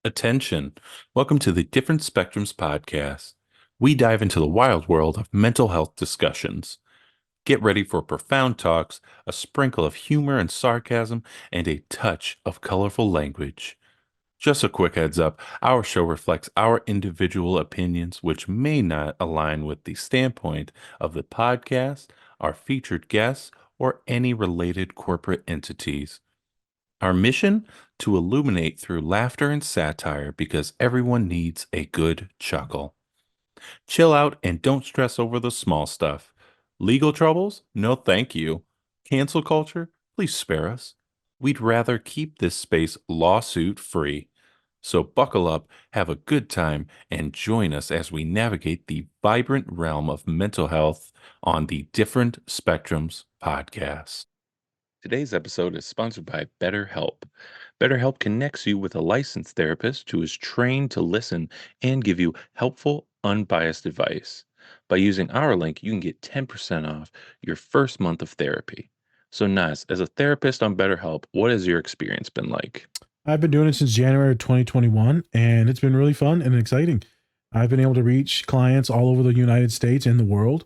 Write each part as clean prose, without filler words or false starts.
Attention. Welcome to the Different Spectrums podcast. We dive into the wild world of mental health discussions. Get ready for profound talks, a sprinkle of humor and sarcasm, and a touch of colorful language. Just a quick heads up, our show reflects our individual opinions, which may not align with the standpoint of the podcast, our featured guests, or any related corporate entities. Our mission? To illuminate through laughter and satire because everyone needs a good chuckle. Chill out and don't stress over the small stuff. Legal troubles? No, thank you. Cancel culture? Please spare us. We'd rather keep this space lawsuit free. So buckle up, have a good time, and join us as we navigate the vibrant realm of mental health on the Different Spectrums podcast. Today's episode is sponsored by BetterHelp. BetterHelp connects you with a licensed therapist who is trained to listen and give you helpful, unbiased advice. By using our link, you can get 10% off your first month of therapy. So, Naz, as a therapist on BetterHelp, what has your experience been like? I've been doing it since January 2021, and it's been really fun and exciting. I've been able to reach clients all over the United States and the world.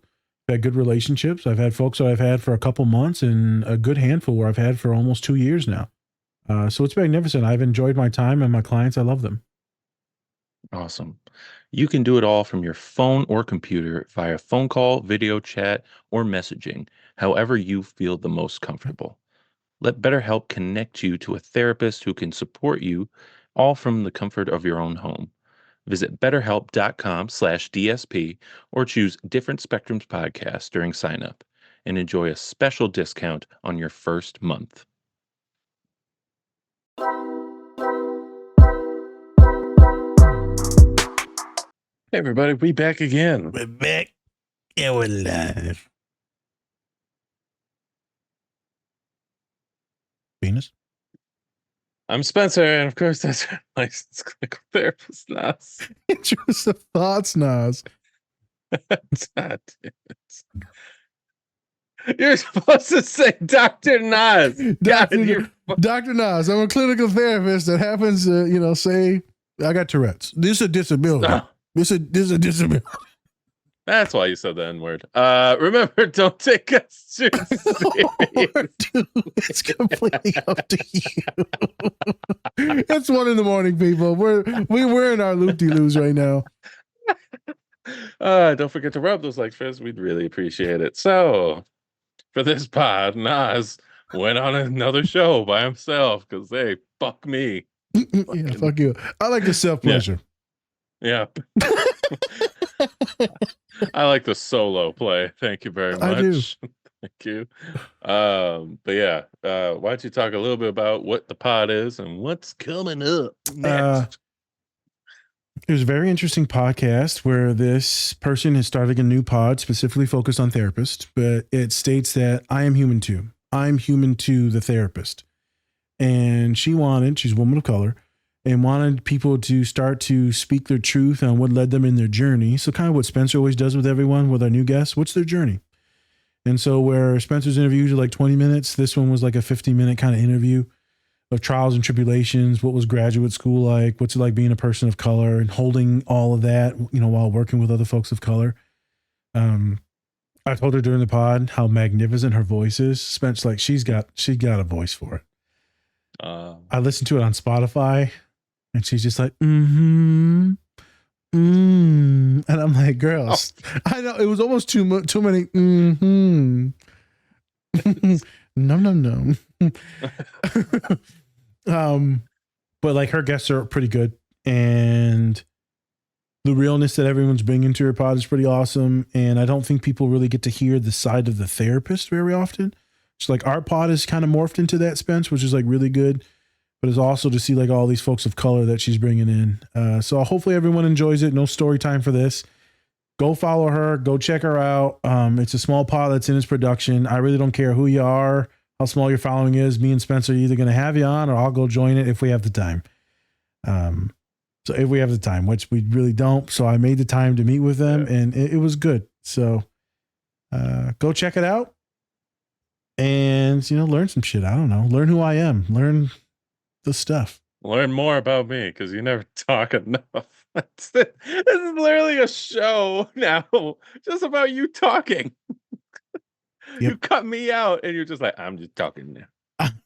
I've had good relationships. I've had folks that I've had for a couple months and a good handful where I've had for almost 2 years now. So it's magnificent. I've enjoyed my time and my clients. I love them. Awesome. You can do it all from your phone or computer via phone call, video chat, or messaging, however you feel the most comfortable. Let BetterHelp connect you to a therapist who can support you all from the comfort of your own home. Visit betterhelp.com/DSP or choose Different Spectrums podcast during sign up and enjoy a special discount on your first month. Hey everybody, we back again. We're back and we're live. Venus? I'm Spencer, and of course that's our licensed clinical therapist, Nas. Intrusive thoughts, Nas. God damn it. You're supposed to say Dr. Nas. Dr. Nas, I'm a clinical therapist that happens to, say, I got Tourette's. This is a disability. Oh, This is a disability. that's why you said the N-word. Remember, don't take us too serious. Dude, it's completely up to you. It's 1 a.m, people. We're in our loop-de-loos right now. Don't forget to rub those legs first. We'd really appreciate it. So, for this pod, Nas went on another show by himself because, hey, fuck me. Yeah, fuck you. I like the self-pleasure. Yeah. I like the solo play. Thank you very much. I do. Thank you. But yeah, why don't you talk a little bit about what the pod is and what's coming up next? It was a very interesting podcast where this person is starting a new pod specifically focused on therapists, but it states that I am human too. I'm human too, the therapist. And she's a woman of color, and wanted people to start to speak their truth on what led them in their journey. So kind of what Spencer always does with everyone, with our new guests, what's their journey? And so where Spencer's interviews are like 20 minutes, this one was like a 50-minute kind of interview of trials and tribulations. What was graduate school like? What's it like being a person of color and holding all of that, while working with other folks of color? I told her during the pod how magnificent her voice is. Spencer's like, she got a voice for it. I listened to it on Spotify. And she's just like, and I'm like, girls, I know it was almost too many. No. But like her guests are pretty good, and the realness that everyone's bringing to her pod is pretty awesome. And I don't think people really get to hear the side of the therapist very often. It's like our pod is kind of morphed into that, Spence, which is like really good. But it's also to see like all these folks of color that she's bringing in. So hopefully everyone enjoys it. No story time for this. Go follow her. Go check her out. It's a small pod that's in its production. I really don't care who you are, how small your following is. Me and Spencer are either going to have you on or I'll go join it if we have the time. So if we have the time, which we really don't. So I made the time to meet with them, and it was good. So go check it out and, learn some shit. I don't know. Learn who I am. Learn the stuff. Learn more about me because you never talk enough. This is literally a show now just about you talking. Yep. You cut me out and you're just like, I'm just talking now.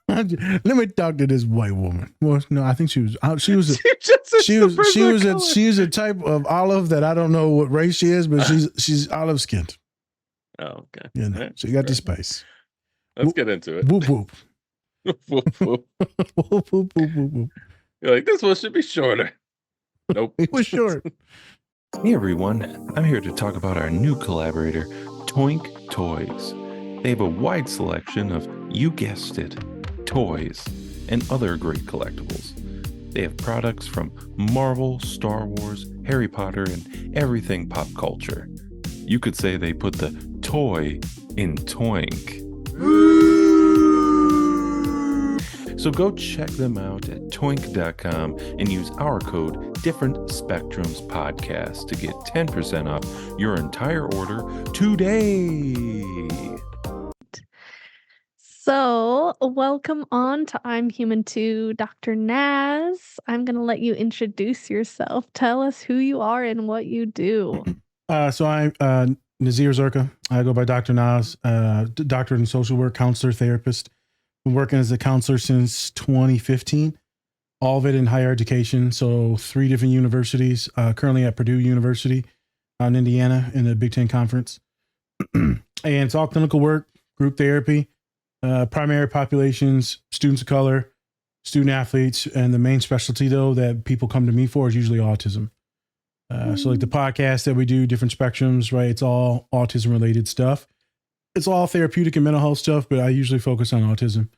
Let me talk to this white woman. Well, no, I think she was. She was. She just She is the was. She person of was. color. She's a type of olive that I don't know what race she is, but she's olive skinned. Oh, okay. You know, Right. she got the Right. spice. Let's get into it. Whoop whoop. Whoop, whoop. Whoop whoop whoop whoop whoop. You're like, this one should be shorter. Nope. It was short. Hey everyone, I'm here to talk about our new collaborator, Toynk Toys. They have a wide selection of, you guessed it, toys and other great collectibles. They have products from Marvel, Star Wars, Harry Potter, and everything pop culture. You could say they put the toy in Toynk. So go check them out at toynk.com and use our code Different Spectrums Podcast to get 10% off your entire order today. So, welcome on to I'm Human Too, Dr. Naz. I'm going to let you introduce yourself. Tell us who you are and what you do. So I'm Nazir Zerka. I go by Dr. Naz, doctorate in social work, counselor, therapist. Been working as a counselor since 2015. All of it in higher education. So 3 different universities. Currently at Purdue University in Indiana in the Big Ten Conference. And it's all clinical work, group therapy, primary populations, students of color, student athletes, and the main specialty though that people come to me for is usually autism. So like the podcast that we do, different spectrums, right? It's all autism related stuff. It's all therapeutic and mental health stuff, but I usually focus on autism.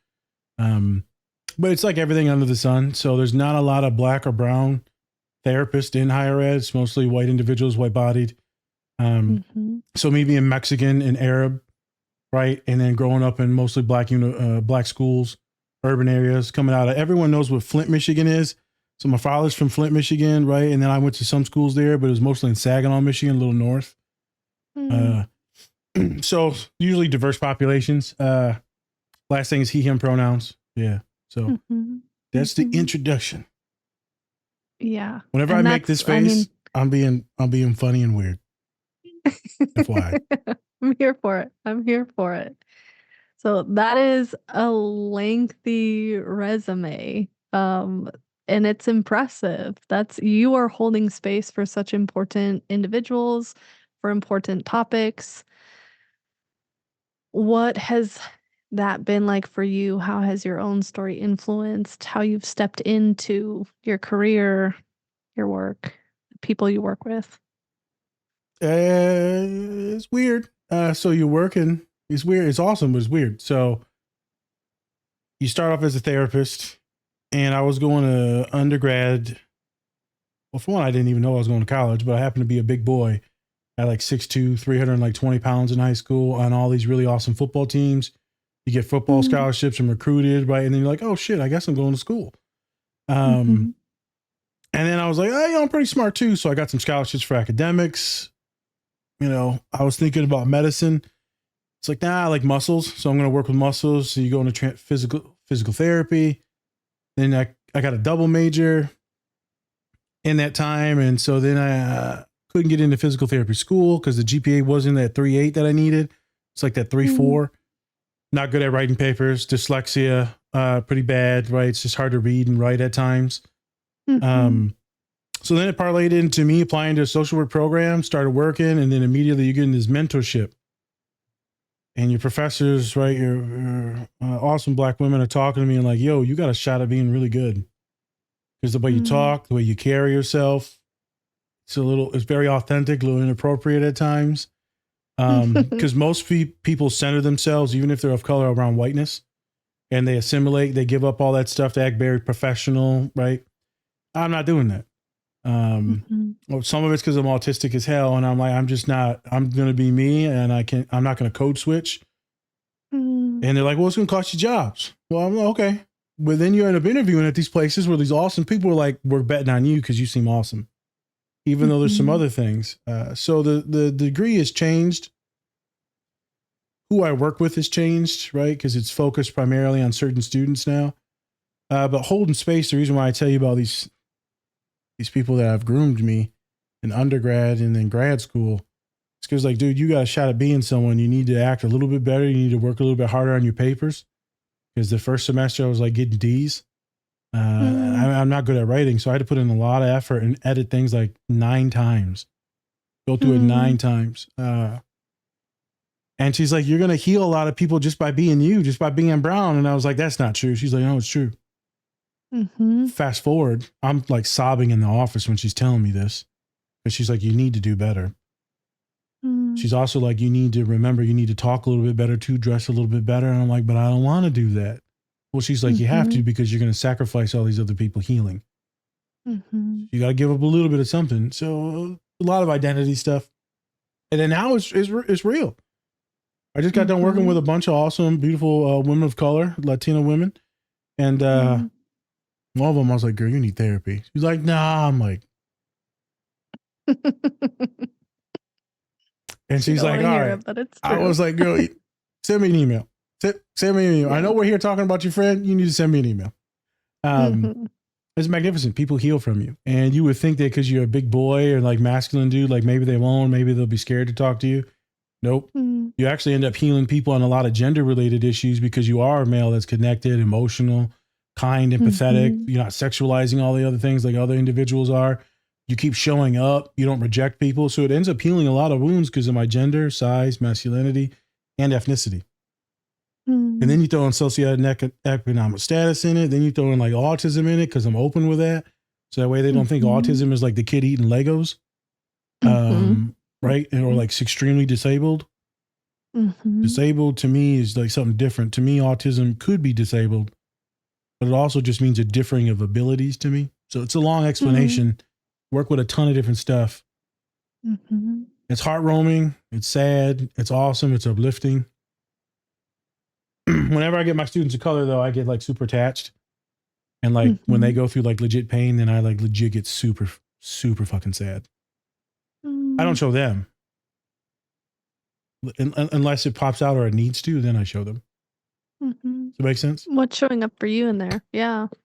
But it's like everything under the sun. So there's not a lot of black or brown therapists in higher ed. It's mostly white individuals, white bodied. So me being Mexican and Arab, right? And then growing up in mostly black schools, urban areas, coming out of, everyone knows what Flint, Michigan is. So my father's from Flint, Michigan, right? And then I went to some schools there, but it was mostly in Saginaw, Michigan, a little north. So usually diverse populations. Last thing is he, him pronouns. Yeah. So that's the introduction. Yeah. Whenever I make this face, I'm being funny and weird. FYI. I'm here for it. I'm here for it. So that is a lengthy resume. And it's impressive. You are holding space for such important individuals, for important topics. What has that been like for you? How has your own story influenced how you've stepped into your career, your work, the people you work with? It's weird. So you're working. It's weird. It's awesome, but it's weird. So you start off as a therapist, and I was going to undergrad. Well, for one, I didn't even know I was going to college, but I happened to be a big boy at like 6'2", 320 pounds in high school on all these really awesome football teams. You get football scholarships and recruited, right? And then you're like, oh shit, I guess I'm going to school. And then I was like, oh, I'm pretty smart too. So I got some scholarships for academics. You know, I was thinking about medicine. It's like, nah, I like muscles. So I'm going to work with muscles. So you go into physical therapy. Then I got a double major in that time. And so then I couldn't get into physical therapy school because the GPA wasn't that 3.8 that I needed. It's like that 3.4. Not good at writing papers, dyslexia, pretty bad, right? It's just hard to read and write at times. So then it parlayed into me applying to a social work program, started working, and then immediately you get in this mentorship. And your professors, right, your awesome black women are talking to me and like, yo, you got a shot at being really good. Because the way you talk, the way you carry yourself, it's very authentic, a little inappropriate at times. Because most people center themselves, even if they're of color, around whiteness, and they assimilate, they give up all that stuff to act very professional, right? I'm not doing that. Well, some of it's because I'm autistic as hell, and I'm like, I'm going to be me, and I'm not going to code switch. And they're like, well, it's going to cost you jobs. Well, I'm like, okay. But then you end up interviewing at these places where these awesome people are like, we're betting on you because you seem awesome. Even though there's some other things. So the degree has changed. Who I work with has changed, right? Because it's focused primarily on certain students now. But holding space, the reason why I tell you about these people that have groomed me in undergrad and then grad school, it's because like, dude, you got a shot at being someone. You need to act a little bit better. You need to work a little bit harder on your papers. Because the first semester I was like getting D's. I'm not good at writing, so I had to put in a lot of effort and edit things like 9 times. Go through it 9 times. And she's like, you're going to heal a lot of people just by being you, just by being brown. And I was like, that's not true. She's like, no, it's true. Fast forward, I'm like sobbing in the office when she's telling me this. But she's like, you need to do better. She's also like, you need to remember, you need to talk a little bit better too, dress a little bit better. And I'm like, but I don't want to do that. Well, she's like, you have to because you're going to sacrifice all these other people healing. You got to give up a little bit of something. So a lot of identity stuff. And then now it's real. I just got done working with a bunch of awesome, beautiful women of color, Latino women. And one of them, I was like, girl, you need therapy. She's like, nah. I'm like, and she's like, all right. But it's true. I was like, girl, send me an email. Send me an email. Yeah. I know we're here talking about your friend. You need to send me an email. It's magnificent. People heal from you. And you would think that because you're a big boy or like masculine dude, like maybe they won't, maybe they'll be scared to talk to you. Nope. You actually end up healing people on a lot of gender related issues because you are a male that's connected, emotional, kind, empathetic. You're not sexualizing all the other things like other individuals are. You keep showing up. You don't reject people. So it ends up healing a lot of wounds because of my gender, size, masculinity, and ethnicity. And then you throw in socioeconomic status in it. Then you throw in like autism in it because I'm open with that. So that way they don't think autism is like the kid eating Legos. Right? Or like extremely disabled. Disabled to me is like something different. To me, autism could be disabled, but it also just means a differing of abilities to me. So it's a long explanation. Work with a ton of different stuff. It's heart-warming. It's sad. It's awesome. It's uplifting. Whenever I get my students of color, though, I get like super attached. And like when they go through like legit pain, then I like legit get super, super fucking sad. I don't show them. Unless it pops out or it needs to, then I show them. Does that make sense? What's showing up for you in there? Yeah. I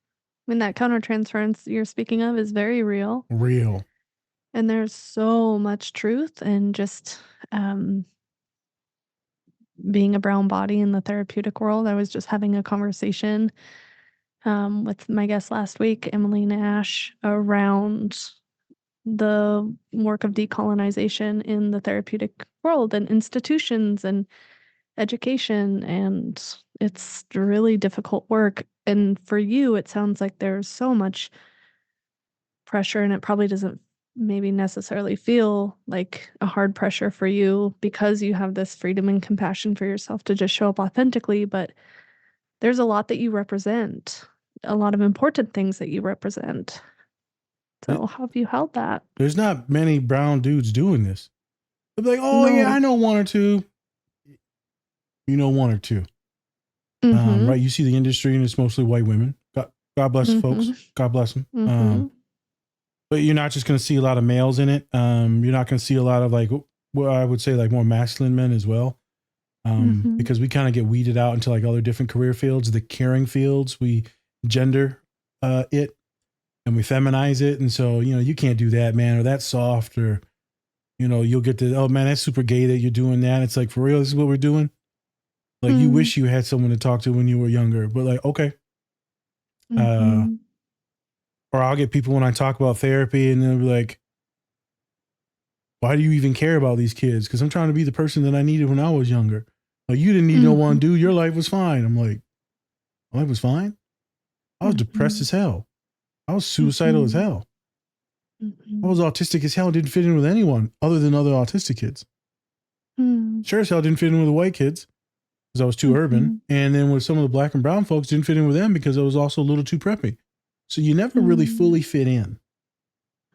mean, that countertransference you're speaking of is very real. Real. And there's so much truth and just being a brown body in the therapeutic world. I was just having a conversation with my guest last week, Emily Nash, around the work of decolonization in the therapeutic world and institutions and education. And it's really difficult work. And for you, it sounds like there's so much pressure, and it probably doesn't maybe necessarily feel like a hard pressure for you because you have this freedom and compassion for yourself to just show up authentically. But there's a lot that you represent, a lot of important things that you represent. So how have you held that? There's not many brown dudes doing this. They'll be like, oh, yeah, I know one or two. You know one or two. Right? You see the industry and it's mostly white women. God bless the folks. God bless them. But you're not just going to see a lot of males in it. You're not going to see a lot of like, what I would say like more masculine men as well. Because we kind of get weeded out into like other different career fields, the caring fields. We gender it and we feminize it. And so, you know, you can't do that, man, or that's soft, or, you know, you'll get the, oh man, that's super gay that you're doing that. It's like, for real, this is what we're doing. Like you wish you had someone to talk to when you were younger, but like, okay. Or I'll get people when I talk about therapy and they'll be like, why do you even care about these kids? Because I'm trying to be the person that I needed when I was younger. Like, you didn't need no one, dude. Your life was fine. I'm like, my life was fine? I was depressed as hell. I was suicidal as hell. I was autistic as hell. Didn't fit in with anyone other than other autistic kids. Sure as hell didn't fit in with the white kids because I was too urban. And then with some of the black and brown folks, didn't fit in with them because I was also a little too preppy. So you never really fully fit in.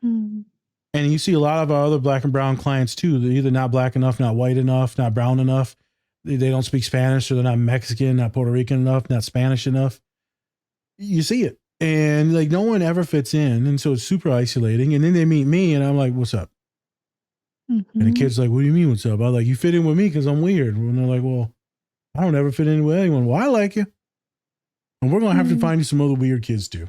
And you see a lot of our other black and brown clients too. They're either not black enough, not white enough, not brown enough. They don't speak Spanish, or they're not Mexican, not Puerto Rican enough, not Spanish enough. You see it. And like no one ever fits in. And so it's super isolating. And then they meet me and I'm like, what's up? And the kid's like, what do you mean what's up? I'm like, you fit in with me because I'm weird. And they're like, well, I don't ever fit in with anyone. Well, I like you. And we're going to have to find you some other weird kids too.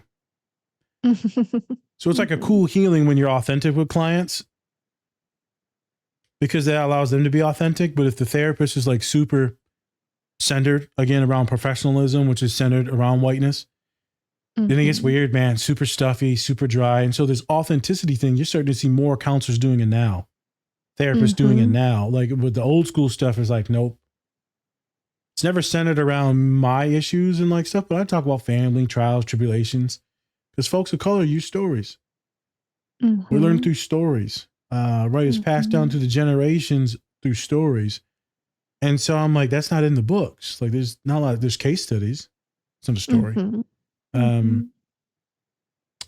So it's like a cool healing when you're authentic with clients, because that allows them to be authentic. But if the therapist is like super centered again around professionalism, which is centered around whiteness, then it gets weird, man. Super stuffy, super dry. And so this authenticity thing, you're starting to see more counselors doing it now, therapists doing it now. Like with the old school stuff is like, nope. It's never centered around my issues and like stuff, but I talk about family, trials, tribulations, because folks of color use stories. We learn through stories, right? It's passed down to the generations through stories. And so I'm like, that's not in the books. Like there's not a lot, there's case studies. It's not a story.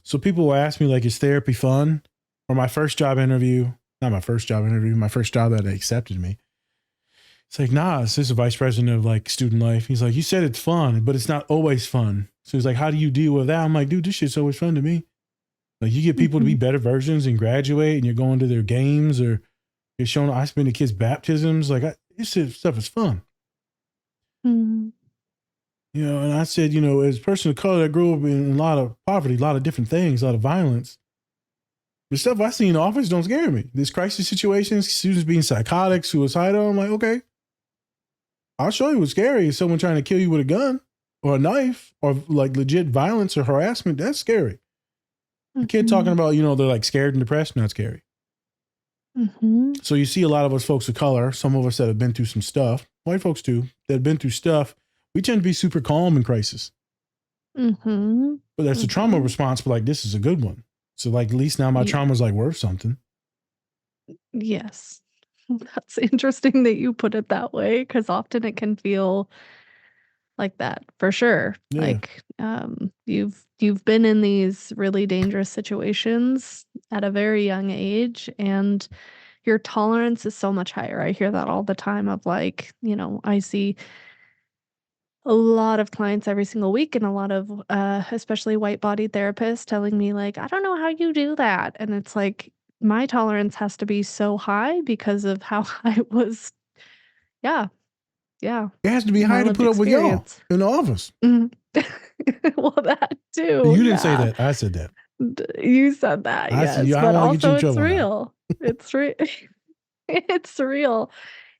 So people will ask me like, is therapy fun? Or my first job interview, not my first job interview, my first job that they accepted me. It's like, nah, this is a vice president of like student life. He's like, you said it's fun, but it's not always fun. So he's like, how do you deal with that? I'm like, dude, this shit's always fun to me. Like you get people to be better versions and graduate and you're going to their games or you're showing, I spend the kids' baptisms. Like this stuff is fun. You know, and I said, you know, as a person of color that grew up in a lot of poverty, a lot of different things, a lot of violence, the stuff I see in the office don't scare me. This crisis situations, students being psychotic, suicidal, I'm like, okay, I'll show you what's scary. Is someone trying to kill you with a gun or a knife or like legit violence or harassment. That's scary. The kid talking about, you know, they're like scared and depressed, not scary. So you see a lot of us folks of color, some of us that have been through some stuff, white folks too, that have been through stuff. We tend to be super calm in crisis. But that's the trauma response, but like, this is a good one. So like, at least now my trauma's like worth something. Yes. That's interesting that you put it that way, because often it can feel like that for sure. Yeah. Like you've been in these really dangerous situations at a very young age, and your tolerance is so much higher. I hear that all the time of like, you know, I see a lot of clients every single week and a lot of especially white-bodied therapists telling me like, I don't know how you do that. And it's like my tolerance has to be so high because of how I was. Yeah. It has to be My high to lived put up with y'all experience. in the office. Well, that too. You didn't say that. I said that. You said that, I yes. said, I But don't want to get you also in it's trouble now. real. It's real.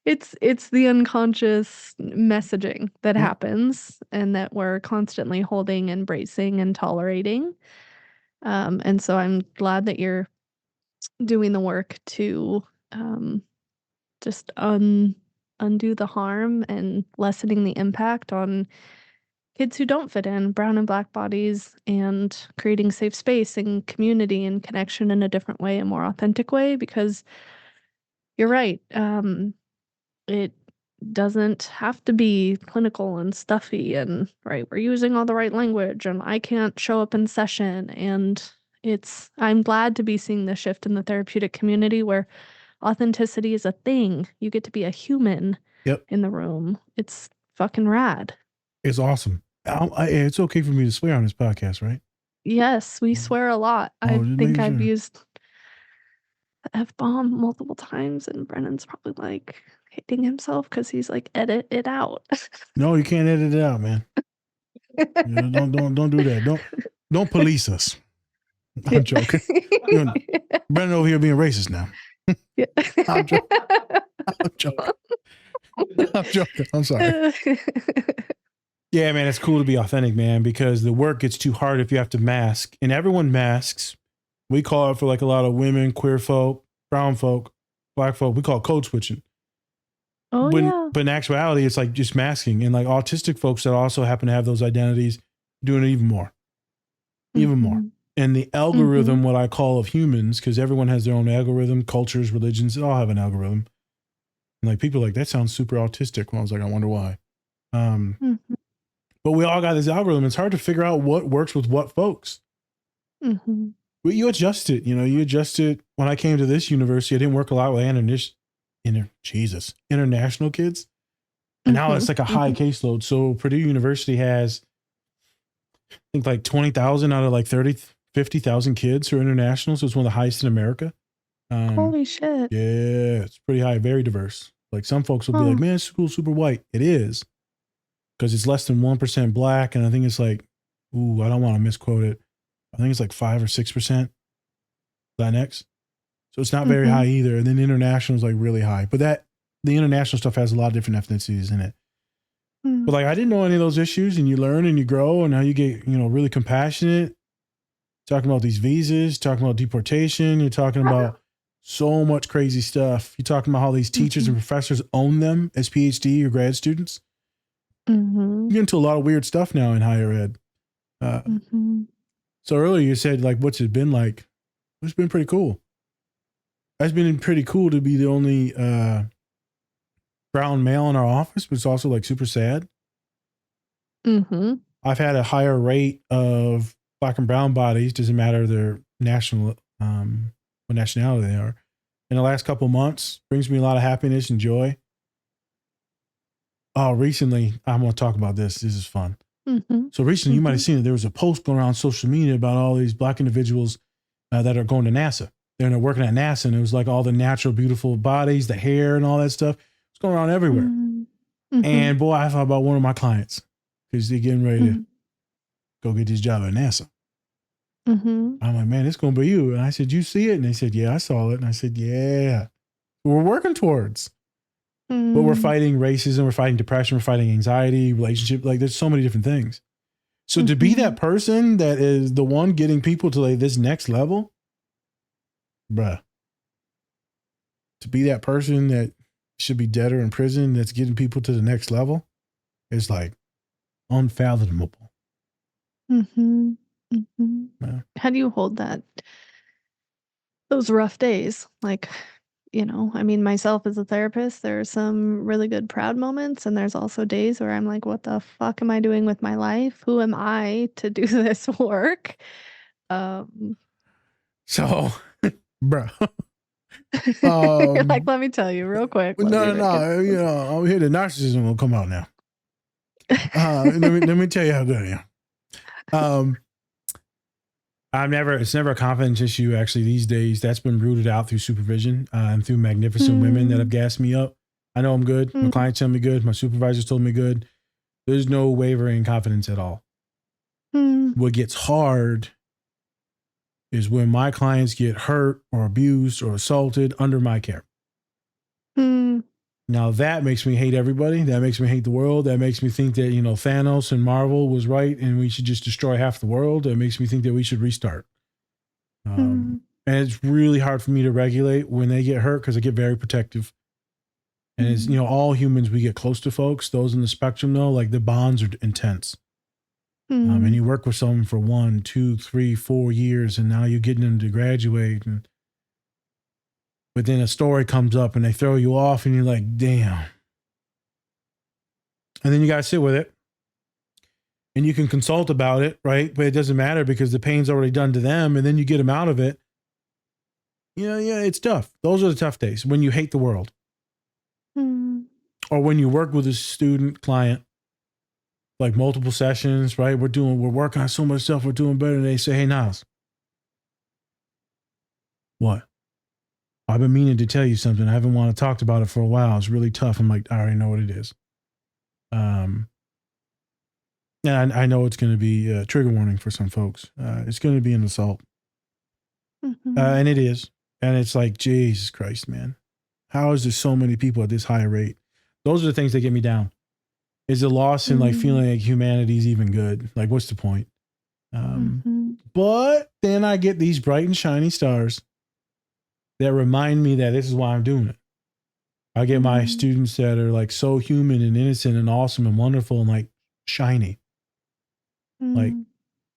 It's the unconscious messaging that happens and that we're constantly holding, embracing, and tolerating. And so I'm glad that you're doing the work to just undo the harm and lessening the impact on kids who don't fit in, brown and black bodies, and creating safe space and community and connection in a different way, a more authentic way, because you're right. It doesn't have to be clinical and stuffy and right. We're using all the right language and I can't show up in session. And I'm glad to be seeing the shift in the therapeutic community where authenticity is a thing. You get to be a human in the room. It's fucking rad. It's awesome. It's okay for me to swear on this podcast, right? Yes, we swear a lot. I think I've used the F-bomb multiple times, and Brennan's probably like hating himself because he's like, edit it out. No, you can't edit it out, man. Don't do that. Don't police us. I'm joking. Brennan over here being racist now. I'm joking. I'm joking. I'm sorry. Yeah, man, it's cool to be authentic, man, because the work gets too hard if you have to mask. And everyone masks. We call it for like a lot of women, queer folk, brown folk, black folk. We call it code switching. But in actuality, it's like just masking. And like autistic folks that also happen to have those identities doing it even more. Even more. And the algorithm, what I call of humans, because everyone has their own algorithm, cultures, religions, they all have an algorithm. And like people are like, that sounds super autistic. And I was like, I wonder why. But we all got this algorithm. It's hard to figure out what works with what folks. Well, you adjust it. You know, you adjust it. When I came to this university, I didn't work a lot with international kids. And now it's like a high caseload. So Purdue University has, I think like 20,000 out of like 50,000 kids who are international. So it's one of the highest in America. Holy shit. Yeah, it's pretty high, very diverse. Like some folks will be like, man, school's super white. It is. because it's less than 1% black. And I think it's like, ooh, I don't want to misquote it. I think it's like 5 or 6% Latinx. So it's not very high either. And then international is like really high. But the international stuff has a lot of different ethnicities in it. But like I didn't know any of those issues, and you learn and you grow, and how you get, really compassionate. Talking about these visas, talking about deportation, you're talking about so much crazy stuff. You're talking about how these teachers and professors own them as PhD or grad students. You get into a lot of weird stuff now in higher ed. So earlier you said, like, what's it been like? It's been pretty cool. It's been pretty cool to be the only brown male in our office, but it's also like super sad. I've had a higher rate of black and brown bodies, doesn't matter their national, what nationality they are, in the last couple of months. Brings me a lot of happiness and joy. Oh, recently, I'm going to talk about this. This is fun. So recently, you might have seen it. There was a post going around social media about all these black individuals that are going to NASA. They're working at NASA, and it was like all the natural, beautiful bodies, the hair and all that stuff. It's going around everywhere. And boy, I thought about one of my clients because they're getting ready to go get this job at NASA. I'm like, man, it's going to be you. And I said, you see it? And they said, yeah, I saw it. And I said, yeah, we're working towards. But we're fighting racism, we're fighting depression, we're fighting anxiety, relationship. Like there's so many different things. So to be that person that is the one getting people to like this next level, bruh, to be that person that should be dead or in prison that's getting people to the next level is like unfathomable. Yeah. How do you hold those rough days? Like, I mean, myself as a therapist, there are some really good proud moments, and there's also days where I'm like, what the fuck am I doing with my life? Who am I to do this work? So, bro. Like, let me tell you real quick. No. I'm here. The narcissism will come out now. Let me tell you how good I am. It's never a confidence issue actually these days. That's been rooted out through supervision and through magnificent women that have gassed me up. I know I'm good. My clients tell me good. My supervisors told me good. There's no wavering confidence at all. What gets hard is when my clients get hurt or abused or assaulted under my care. Now that makes me hate everybody. That makes me hate the world. That makes me think that, Thanos and Marvel was right and we should just destroy half the world. That makes me think that we should restart. And it's really hard for me to regulate when they get hurt because I get very protective. And it's, all humans, we get close to folks. Those in the spectrum, though, like the bonds are intense. And you work with someone for 1, 2, 3, 4 years, and now you're getting them to graduate. But then a story comes up and they throw you off and you're like, damn. And then you got to sit with it. And you can consult about it, right? But it doesn't matter because the pain's already done to them. And then you get them out of it. Yeah, it's tough. Those are the tough days when you hate the world. Or when you work with a student client, like multiple sessions, right? We're working on so much stuff. We're doing better. And they say, hey, Niles. What? I've been meaning to tell you something. I haven't wanted to talk about it for a while. It's really tough. I'm like, I already know what it is. And I know it's going to be a trigger warning for some folks. It's going to be an assault. And it is. And it's like, Jesus Christ, man. How is there so many people at this high rate? Those are the things that get me down. Is the loss in like feeling like humanity is even good. Like, what's the point? But then I get these bright and shiny stars that remind me that this is why I'm doing it. I get my students that are like so human and innocent and awesome and wonderful and like shiny. Like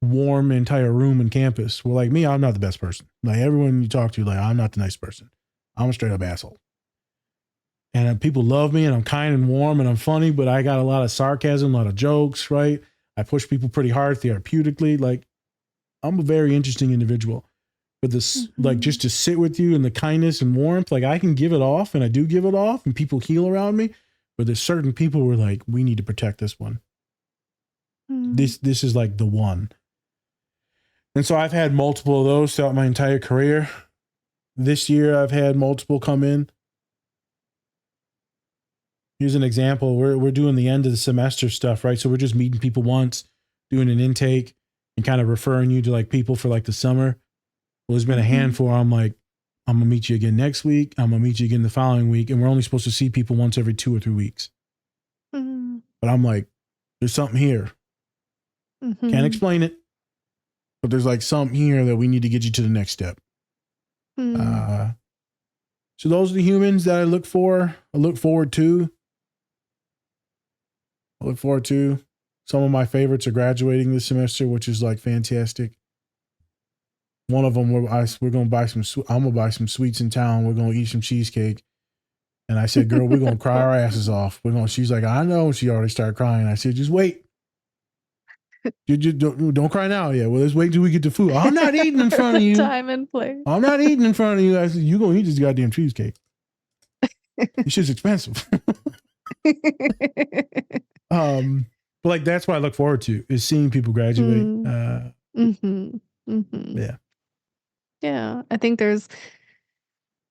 warm entire room and campus. Well, like me, I'm not the best person. Like everyone you talk to, like I'm not the nice person. I'm a straight up asshole. And people love me and I'm kind and warm and I'm funny, but I got a lot of sarcasm, a lot of jokes, right? I push people pretty hard therapeutically. Like I'm a very interesting individual. But this, like, just to sit with you and the kindness and warmth, like I can give it off and I do give it off and people heal around me. But there's certain people who are like, we need to protect this one. This is like the one. And so I've had multiple of those throughout my entire career. This year I've had multiple come in. Here's an example. We're doing the end of the semester stuff, right? So we're just meeting people once, doing an intake, and kind of referring you to like people for like the summer. Well, there's been a handful. I'm like, I'm gonna meet you again next week. I'm gonna meet you again the following week, and we're only supposed to see people once every 2 or 3 weeks. Mm-hmm. But I'm like, there's something here. Mm-hmm. Can't explain it, but there's like something here that we need to get you to the next step. Mm. So those are the humans that I look for. I look forward to. Some of my favorites are graduating this semester, which is like fantastic. One of them, we're going to buy some. I'm going to buy some sweets in town. We're going to eat some cheesecake. And I said, "Girl, we're going to cry our asses off. She's like, "I know." She already started crying. I said, "Just wait. You don't cry now. Yeah. Well, let's wait till we get the food. I'm not eating in front of you. Time and place. I'm not eating in front of you." I said, "You going to eat this goddamn cheesecake. This shit's expensive." But like that's what I look forward to is seeing people graduate. Yeah, I think there's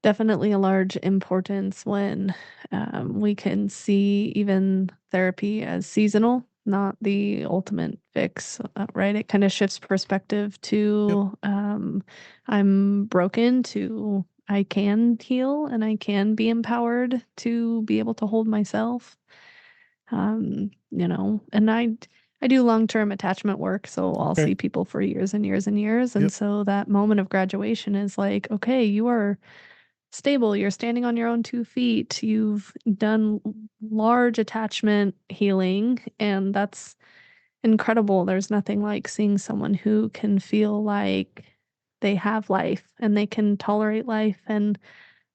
definitely a large importance when we can see even therapy as seasonal, not the ultimate fix, right? It kind of shifts perspective to I'm broken to I can heal and I can be empowered to be able to hold myself. And I do long-term attachment work, so I'll see people for years and years and years. And so that moment of graduation is like, okay, you are stable, you're standing on your own 2 feet, you've done large attachment healing, and that's incredible. There's nothing like seeing someone who can feel like they have life and they can tolerate life and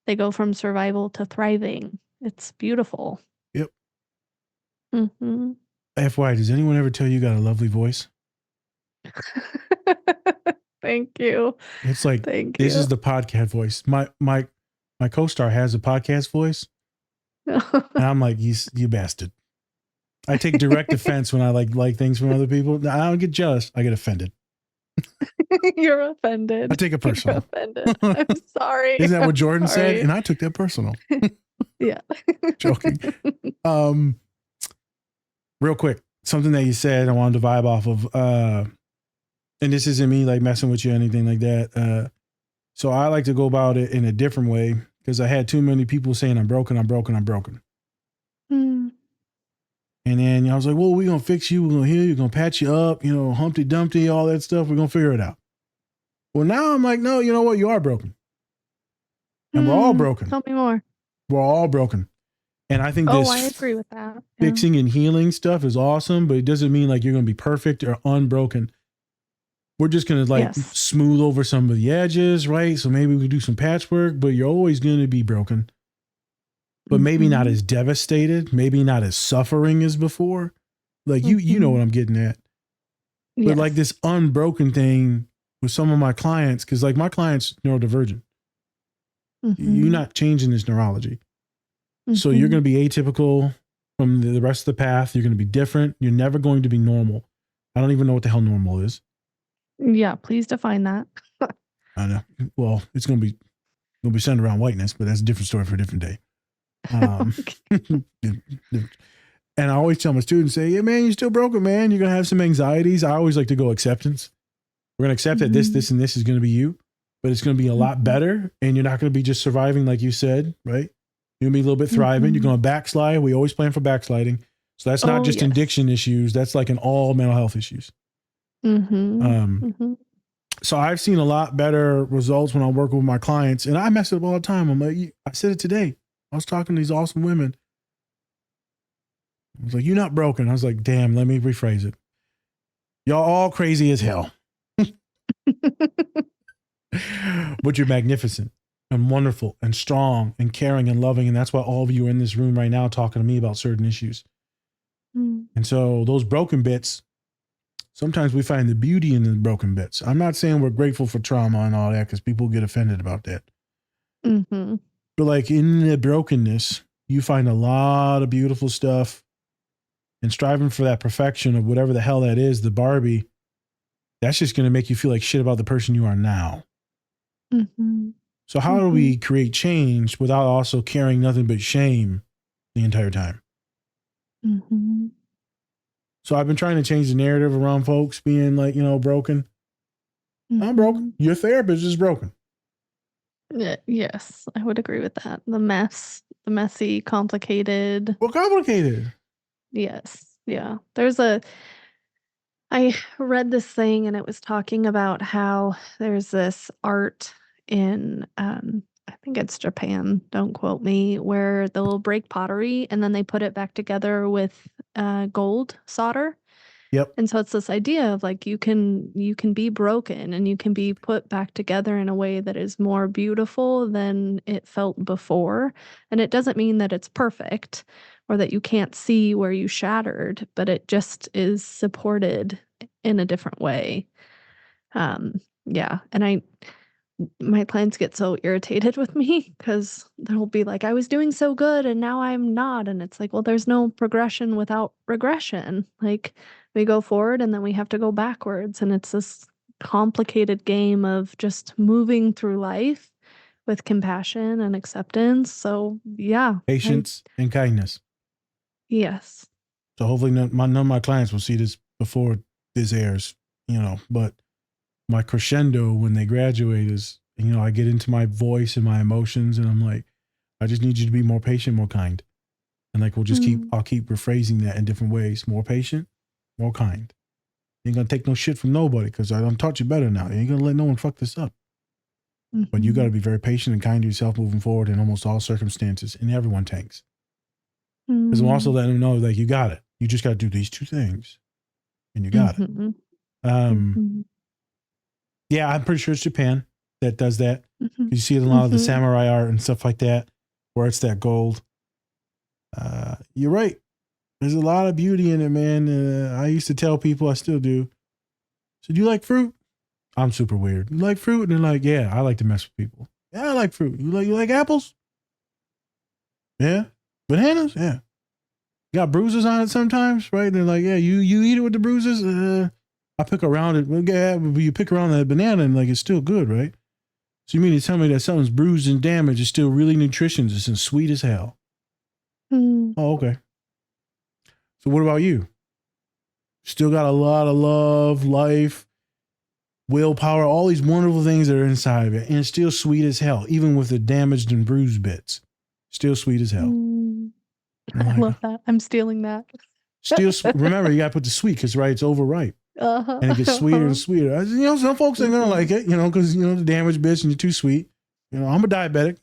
they go from survival to thriving. It's beautiful. Yep. Mm-hmm. FY, does anyone ever tell you got a lovely voice? Thank you. It's like this is the podcast voice. My co-star has a podcast voice, and I'm like, you bastard. I take direct offense when I like things from other people. I don't get jealous. I get offended. You're offended. I take it personal. You're offended. I'm sorry. Isn't that what Jordan said? And I took that personal. Yeah. Joking. Real quick, something that you said I wanted to vibe off of. And this isn't me like messing with you or anything like that. So I like to go about it in a different way because I had too many people saying I'm broken. Mm. And then I was like, well, we're going to fix you. We're going to heal you. We're going to patch you up, Humpty Dumpty, all that stuff. We're going to figure it out. Well, now I'm like, no, you know what? You are broken. And we're all broken. Tell me more. We're all broken. And I think I agree with that. Fixing and healing stuff is awesome, but it doesn't mean like you're going to be perfect or unbroken. We're just going to smooth over some of the edges, right? So maybe we do some patchwork, but you're always going to be broken. But maybe not as devastated, maybe not as suffering as before. Like you know what I'm getting at. But like this unbroken thing with some of my clients, because like my clients neurodivergent. You're not changing this neurology. So you're going to be atypical from the rest of the path. You're going to be different. You're never going to be normal. I don't even know what the hell normal is. Yeah, please define that. I know. Well, it's going to be centered around whiteness, but that's a different story for a different day. And I always tell my students, say, yeah, man, you're still broken, man. You're going to have some anxieties. I always like to go acceptance. We're going to accept that this, and this is going to be you, but it's going to be a lot better. And you're not going to be just surviving, like you said, right? You're going to be a little bit thriving. You're going to backslide. We always plan for backsliding. So that's not just addiction issues. That's like in all mental health issues. So I've seen a lot better results when I'm working with my clients, and I mess it up all the time. I'm like, I said it today. I was talking to these awesome women. I was like, you're not broken. I was like, damn, let me rephrase it. Y'all all crazy as hell. But you're magnificent and wonderful and strong and caring and loving. And that's why all of you are in this room right now talking to me about certain issues. And so those broken bits, sometimes we find the beauty in the broken bits. I'm not saying we're grateful for trauma and all that because people get offended about that. But like in the brokenness, you find a lot of beautiful stuff, and striving for that perfection of whatever the hell that is, the Barbie, that's just going to make you feel like shit about the person you are now. So how do we create change without also carrying nothing but shame the entire time? Mm-hmm. So I've been trying to change the narrative around folks being like, broken. I'm broken. Your therapist is broken. Yes, I would agree with that. The messy, complicated. Well, complicated. Yes. Yeah. I read this thing and it was talking about how there's this art in, I think it's Japan, don't quote me, where they'll break pottery and then they put it back together with gold solder. Yep. And so it's this idea of like you can be broken and you can be put back together in a way that is more beautiful than it felt before. And it doesn't mean that it's perfect or that you can't see where you shattered, but it just is supported in a different way. Yeah, and my clients get so irritated with me because they'll be like, I was doing so good and now I'm not. And it's like, well, there's no progression without regression. Like we go forward and then we have to go backwards. And it's this complicated game of just moving through life with compassion and acceptance. So yeah, Patience and kindness. yes. So hopefully none of my clients will see this before this airs, but my crescendo when they graduate is, I get into my voice and my emotions and I'm like, I just need you to be more patient, more kind. And like, I'll keep rephrasing that in different ways. More patient, more kind. You ain't gonna take no shit from nobody because I done taught you better now. You ain't gonna let no one fuck this up. But you got to be very patient and kind to yourself moving forward in almost all circumstances. And everyone tanks. Because I'm also letting them know, like, you got it. You just got to do these two things. And you got it. Yeah, I'm pretty sure it's Japan that does that. You see it in a lot of the samurai art and stuff like that, where it's that gold. You're right. There's a lot of beauty in it, man. I used to tell people, I still do. So do you like fruit? I'm super weird. You like fruit? And they're like, yeah, I like to mess with people. Yeah, I like fruit. You like apples? Yeah. Bananas? Yeah. Got bruises on it sometimes, right? And they're like, yeah, you eat it with the bruises? I pick around it. Well, yeah, but you pick around that banana and like it's still good, right? So you mean to tell me that something's bruised and damaged is still really nutritious and sweet as hell? Oh, okay. So what about you? Still got a lot of love, life, willpower, all these wonderful things that are inside of it. And it's still sweet as hell, even with the damaged and bruised bits. Still sweet as hell. I love that. I'm stealing that. Remember, you got to put the sweet because, right, it's overripe. And it gets sweeter and sweeter. Some folks ain't going to like it, because, the damaged bits and you're too sweet. I'm a diabetic,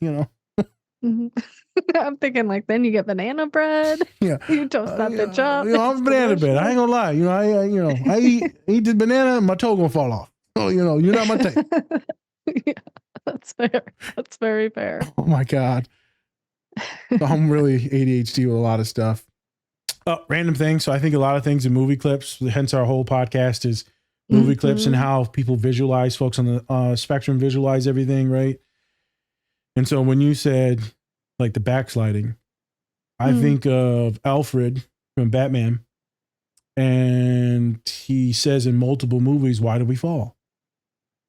I'm thinking like then you get banana bread. Yeah. You toast that bitch up. I'm a banana bread. I ain't gonna lie. I eat the banana and my toe gonna fall off. Oh, you're not my type. Yeah, that's fair. That's very fair. Oh my God. So I'm really ADHD with a lot of stuff. Random things. So I think a lot of things in movie clips, hence our whole podcast is movie clips and how people visualize, folks on the spectrum visualize everything, right? And so when you said like the backsliding, I think of Alfred from Batman. And he says in multiple movies, why do we fall?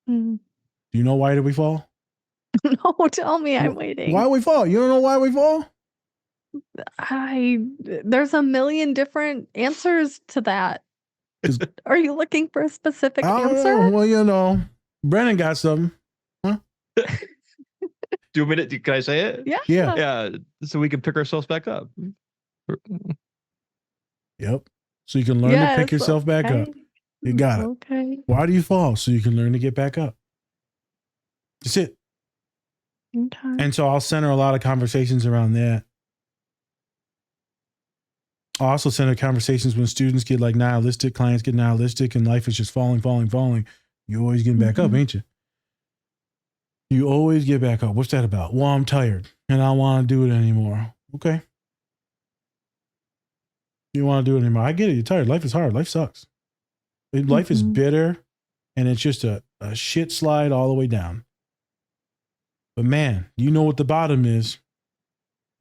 Do you know why do we fall? No, tell me. I'm waiting. Why we fall? You don't know why we fall? There's a million different answers to that. Are you looking for a specific answer? Well, Brennan got something. Huh? Do you want me to, can I say it? Yeah. Yeah. So we can pick ourselves back up. Yep. So you can learn to pick yourself back up. You got it. Okay. Why do you fall? So you can learn to get back up. That's it. Okay. And so I'll center a lot of conversations around that. I'll also center conversations when students get like nihilistic, clients get nihilistic, and life is just falling. You're always getting back up, ain't you? You always get back up. What's that about? Well, I'm tired and I don't want to do it anymore. Okay. You don't want to do it anymore. I get it. You're tired. Life is hard. Life sucks. Life is bitter and it's just a shit slide all the way down. But man, you know what the bottom is.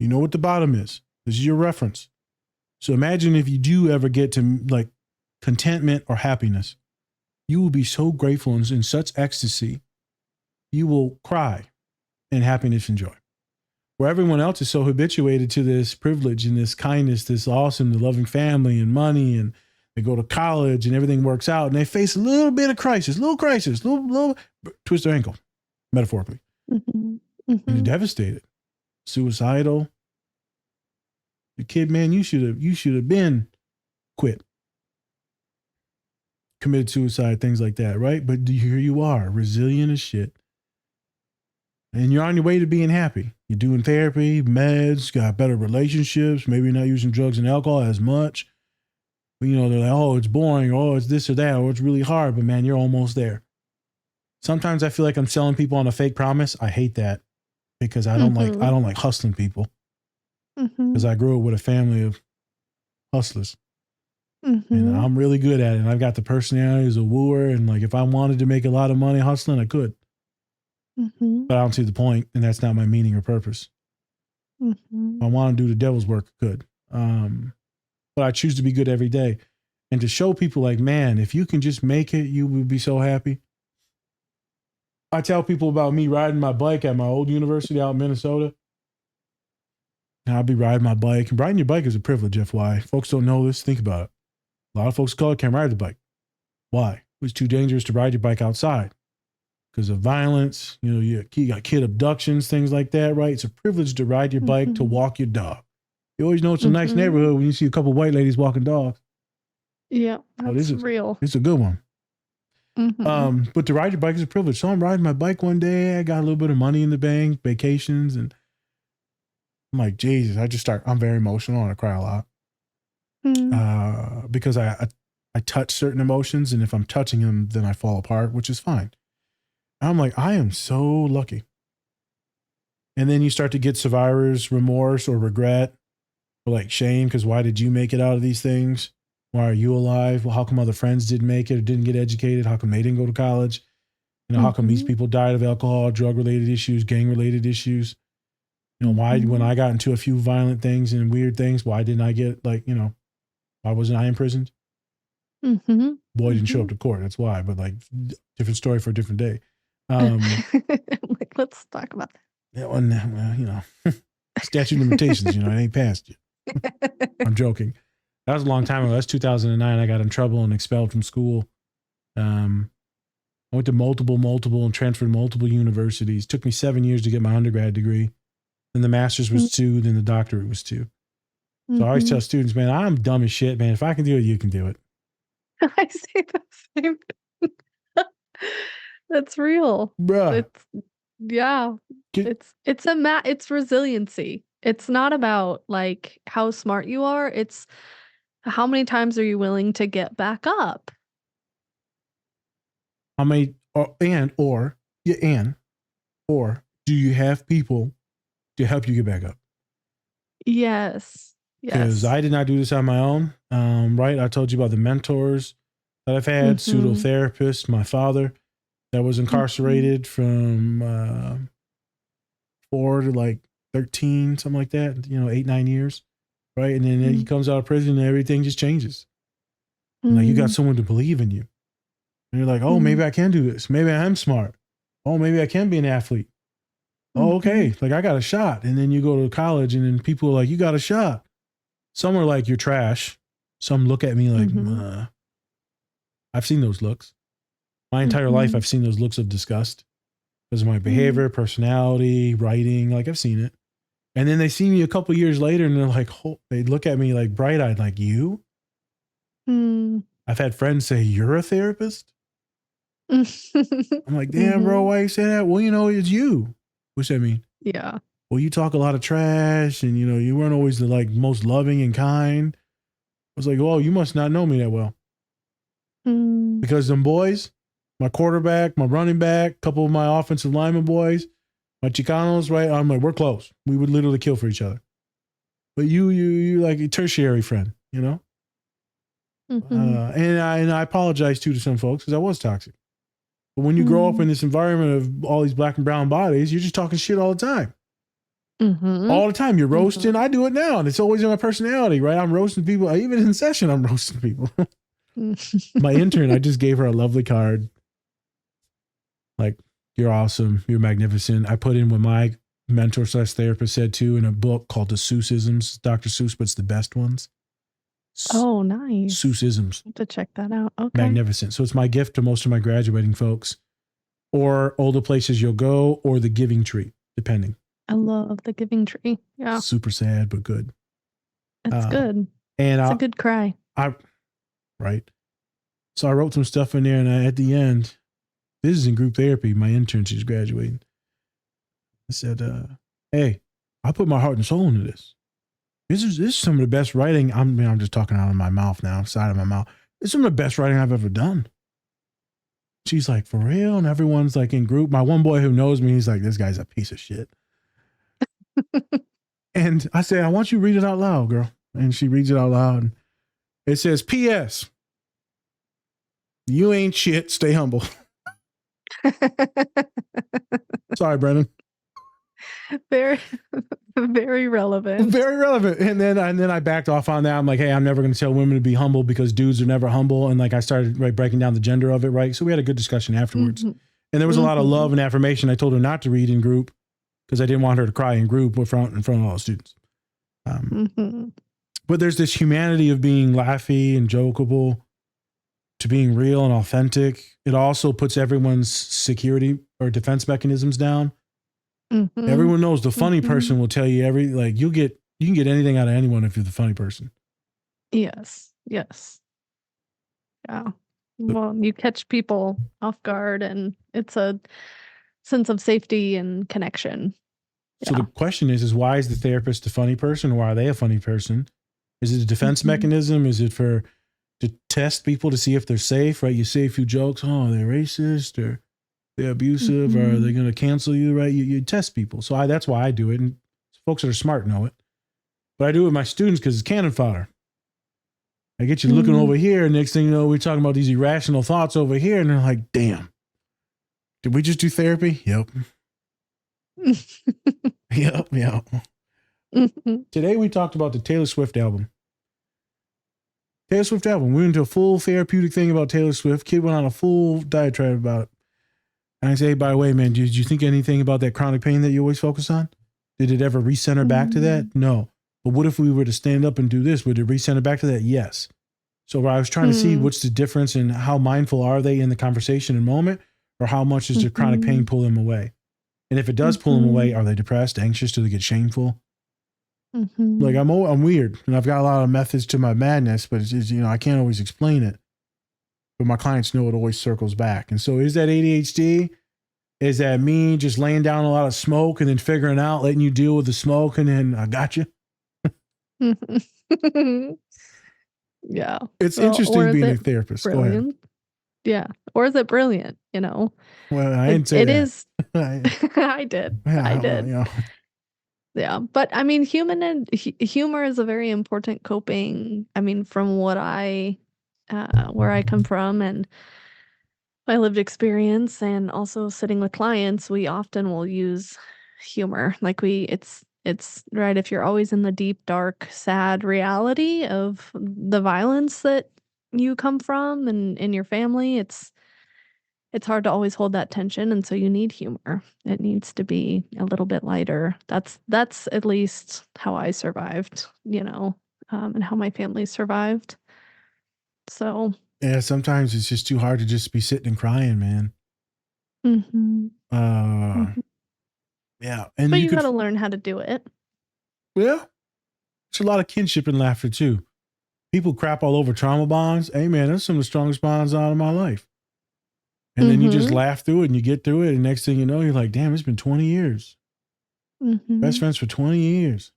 You know what the bottom is. This is your reference. So imagine if you do ever get to like contentment or happiness, you will be so grateful and in such ecstasy, you will cry in happiness and joy. where everyone else is so habituated to this privilege and this kindness, this awesome, the loving family and money, and they go to college and everything works out, and they face a little bit of crisis, little twist their ankle, metaphorically. Mm-hmm. And Mm-hmm. you're devastated, suicidal. The kid, man, you should have been quit, committed suicide, things like that, right? But here you are, resilient as shit. And you're on your way to being happy. You're doing therapy, meds, got better relationships, maybe you're not using drugs and alcohol as much. But, you know, they're like, oh, it's boring, or oh, it's this or that, or it's really hard, but man, you're almost there. Sometimes I feel like I'm selling people on a fake promise. I hate that because I don't like hustling people. Because I grew up with a family of hustlers. And I'm really good at it. And I've got the personality as a wooer. And like, if I wanted to make a lot of money hustling, I could. But I don't see the point, and that's not my meaning or purpose. If I want to do the devil's work, I could. But I choose to be good every day. And to show people like, man, if you can just make it, you will be so happy. I tell people about me riding my bike at my old university out in Minnesota. And I'll be riding my bike. And riding your bike is a privilege, FYI. Folks don't know this. Think about it. A lot of folks of color can't ride the bike. Why? It's too dangerous to ride your bike outside because of violence. You know, you got kid abductions, things like that, right? It's a privilege to ride your bike, to walk your dog. You always know it's a nice neighborhood when you see a couple of white ladies walking dogs. Yeah, that's real. It's a good one. But to ride your bike is a privilege. So I'm riding my bike one day. I got a little bit of money in the bank, vacations, and I'm like, Jesus, I'm very emotional and I cry a lot. Because I touch certain emotions, and if I'm touching them, then I fall apart, which is fine. I'm like, I am so lucky. And then you start to get survivor's remorse or regret or like shame, because why did you make it out of these things? Why are you alive? Well, how come other friends didn't make it or didn't get educated? How come they didn't go to college? You know, how come these people died of alcohol, drug-related issues, gang-related issues? You know, why, when I got into a few violent things and weird things, why didn't I get, like, you know, why wasn't I imprisoned? Boy didn't show up to court. That's why. But like, different story for a different day. Like, let's talk about that. Yeah, well, you know, statute of limitations, you know, it ain't passed yet. I'm joking. That was a long time ago. That's 2009. I got in trouble and expelled from school. I went to multiple and transferred multiple universities. Took me 7 years to get my undergrad degree. Then the master's was 2, then the doctorate was 2. So I always tell students, man, I'm dumb as shit, man. If I can do it, you can do it. I say the same thing. That's real. Bruh. It's resiliency. It's not about like how smart you are. It's how many times are you willing to get back up? How many, or do you have people to help you get back up? Yes. Because I did not do this on my own. Right. I told you about the mentors that I've had, pseudo therapists, my father that was incarcerated from 4 to like 13, something like that, you know, 8, 9 years. Right. And then he comes out of prison and everything just changes. And like, you got someone to believe in you. And you're like, oh, maybe I can do this. Maybe I am smart. Oh, maybe I can be an athlete. Oh, okay. Like, I got a shot. And then you go to college and then people are like, you got a shot. Some are like, you're trash. Some look at me like, I've seen those looks. My entire life, I've seen those looks of disgust because of my behavior, personality, writing. Like, I've seen it. And then they see me a couple years later and they're like, oh, they look at me like bright-eyed, like, you? I've had friends say, you're a therapist? I'm like, damn, bro, why you say that? Well, you know, it's you. What's that mean? Yeah. Well, you talk a lot of trash and, you know, you weren't always the like most loving and kind. I was like, well, you must not know me that well. Because them boys, my quarterback, my running back, a couple of my offensive lineman boys, my Chicanos, right? I'm like, we're close. We would literally kill for each other. But you like a tertiary friend, you know? And I apologize too to some folks because I was toxic. But when you grow up in this environment of all these black and brown bodies, you're just talking shit all the time. All the time. You're roasting. I do it now. And it's always in my personality, right? I'm roasting people. Even in session, I'm roasting people. My intern, I just gave her a lovely card. Like, you're awesome. You're magnificent. I put in with my mentor slash therapist said too in a book called The Seussisms. Dr. Seuss, but it's the best ones. Oh, nice. Seussisms. Have to check that out. Okay. Magnificent. So it's my gift to most of my graduating folks, or all the places you'll go, or the Giving Tree, depending. I love the Giving Tree. Yeah, Super sad, but good. it's good. And It's a good cry. Right. So I wrote some stuff in there, and at the end, this is in group therapy. My intern, she's graduating. I said, "Hey, I put my heart and soul into this. This is some of the best writing. I'm just talking out of my mouth now, side of my mouth. It's some of the best writing I've ever done." She's like, "For real?" And everyone's like in group. My one boy who knows me, he's like, "This guy's a piece of shit." And I said, "I want you to read it out loud, girl." And she reads it out loud. It says, "P.S. You ain't shit. Stay humble." Sorry, Brennan. Very, very relevant. Very relevant. And then I backed off on that. I'm like, hey, I'm never going to tell women to be humble because dudes are never humble. And like I started breaking down the gender of it, right? So we had a good discussion afterwards. Mhm. And there was a lot of love and affirmation. I told her not to read in group because I didn't want her to cry in group in front of all the students. But there's this humanity of being laughy and jokeable to being real and authentic. It also puts everyone's security or defense mechanisms down. Everyone knows the funny person will tell you you can get anything out of anyone if you're the funny person. Yes. Yeah. Well, you catch people off guard, and it's a sense of safety and connection. So the question is why is the therapist a funny person? Why are they a funny person? Is it a defense mechanism? Is it to test people to see if they're safe, right? You say a few jokes, oh, they're racist or they're abusive or are they going to cancel you, right? You test people. So that's why I do it. And folks that are smart know it. But I do it with my students because it's cannon fodder. I get you looking over here, and next thing you know, we're talking about these irrational thoughts over here, and they're like, damn, did we just do therapy? Yep. Yep. Today we talked about the Taylor Swift album. We went into a full therapeutic thing about Taylor Swift. Kid went on a full diatribe about it. And I say, hey, by the way, man, did you think anything about that chronic pain that you always focus on? Did it ever recenter back to that? No. But what if we were to stand up and do this? Would it recenter back to that? Yes. So I was trying to see what's the difference and how mindful are they in the conversation and moment, or how much does the chronic pain pull them away? And if it does pull them away, are they depressed, anxious? Do they get shameful? Like I'm weird, and I've got a lot of methods to my madness, but it's I can't always explain it. But my clients know it always circles back. And so is that ADHD? Is that me just laying down a lot of smoke and then figuring out, letting you deal with the smoke, and then I got you? Yeah. It's interesting being a therapist. Brilliant? Go ahead. Yeah. Or is it brilliant? Well, I didn't say that. It is. I did. I did. Yeah. But I mean, humor is a very important coping. I mean, from what where I come from and my lived experience, and also sitting with clients, we often will use humor. Like it's right. If you're always in the deep, dark, sad reality of the violence that you come from and in your family, it's hard to always hold that tension. And so you need humor. It needs to be a little bit lighter. That's at least how I survived, and how my family survived. So. Yeah, sometimes it's just too hard to just be sitting and crying, man. Yeah. And but you got to learn how to do it. Yeah. There's a lot of kinship and laughter too. People crap all over trauma bonds. Hey man, that's some of the strongest bonds out of my life. And then you just laugh through it and you get through it. And next thing you know, you're like, damn, it's been 20 years. Best friends for 20 years.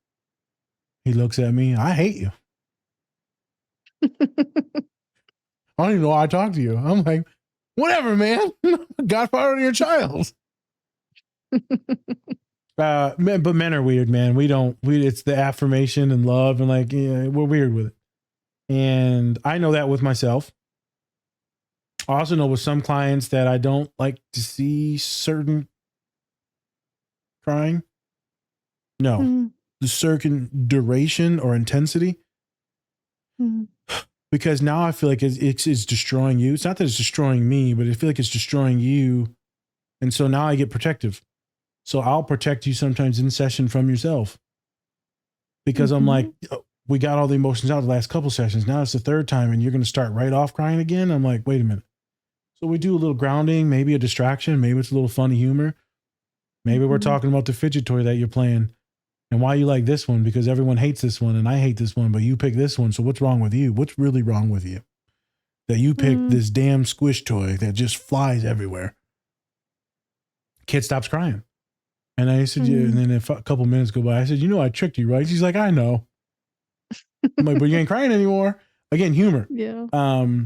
He looks at me. I hate you. I don't even know why I talk to you. I'm like, whatever, man. Godfather of your child. But men are weird, man. It's the affirmation and love and we're weird with it. And I know that with myself. I also know with some clients that I don't like to see certain crying. No, the certain duration or intensity. Because now I feel like it's destroying you. It's not that it's destroying me, but I feel like it's destroying you. And so now I get protective. So I'll protect you sometimes in session from yourself because I'm like, oh, we got all the emotions out the last couple sessions. Now it's the third time and you're going to start right off crying again. I'm like, wait a minute. So we do a little grounding, maybe a distraction. Maybe it's a little funny humor. Maybe we're talking about the fidget toy that you're playing and why you like this one because everyone hates this one and I hate this one, but you pick this one. So what's wrong with you? What's really wrong with you? That you picked this damn squish toy that just flies everywhere. Kid stops crying. And I said, yeah, and then a couple minutes go by, I said, I tricked you, right? She's like, I know. I'm like, but you ain't crying anymore. Again, humor. Yeah.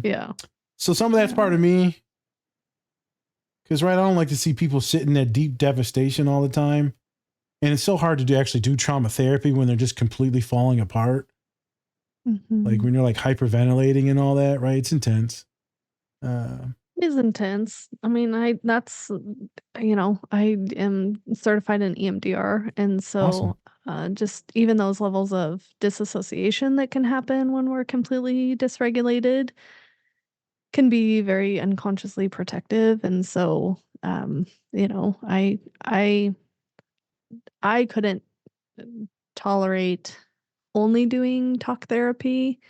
Yeah. So some of that's part of me. Because, right, I don't like to see people sit in that deep devastation all the time. And it's so hard to actually do trauma therapy when they're just completely falling apart. Like when you're like hyperventilating and all that, right? It's intense. It is intense. I mean, I am certified in EMDR. And so just even those levels of disassociation that can happen when we're completely dysregulated can be very unconsciously protective. And so, I couldn't tolerate only doing talk therapy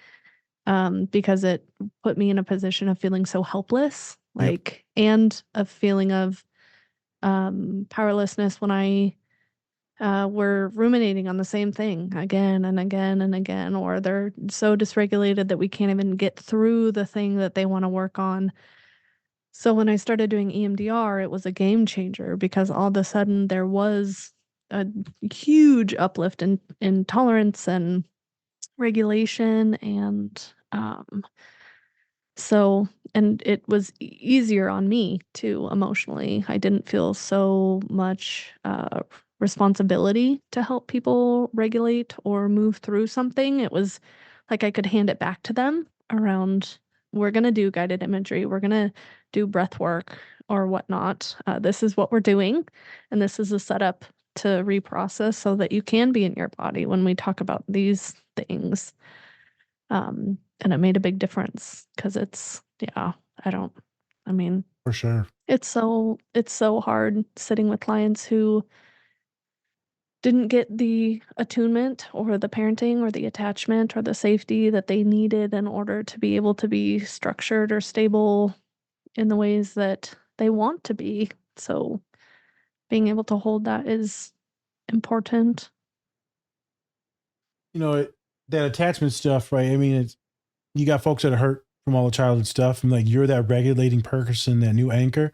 because it put me in a position of feeling so helpless, and a feeling of powerlessness when I were ruminating on the same thing again and again and again, or they're so dysregulated that we can't even get through the thing that they want to work on. So when I started doing EMDR, it was a game changer because all of a sudden there was a huge uplift in tolerance and regulation and and it was easier on me too emotionally. I didn't feel so much responsibility to help people regulate or move through something. It was like I could hand it back to them around, we're going to do guided imagery, we're going to do breath work or whatnot. This is what we're doing. And this is a setup to reprocess so that you can be in your body when we talk about these things. And it made a big difference because For sure. it's so hard sitting with clients who didn't get the attunement or the parenting or the attachment or the safety that they needed in order to be able to be structured or stable in the ways that they want to be. So being able to hold that is important. That attachment stuff, right? I mean, you got folks that are hurt from all the childhood stuff, and like you're that regulating person, that new anchor.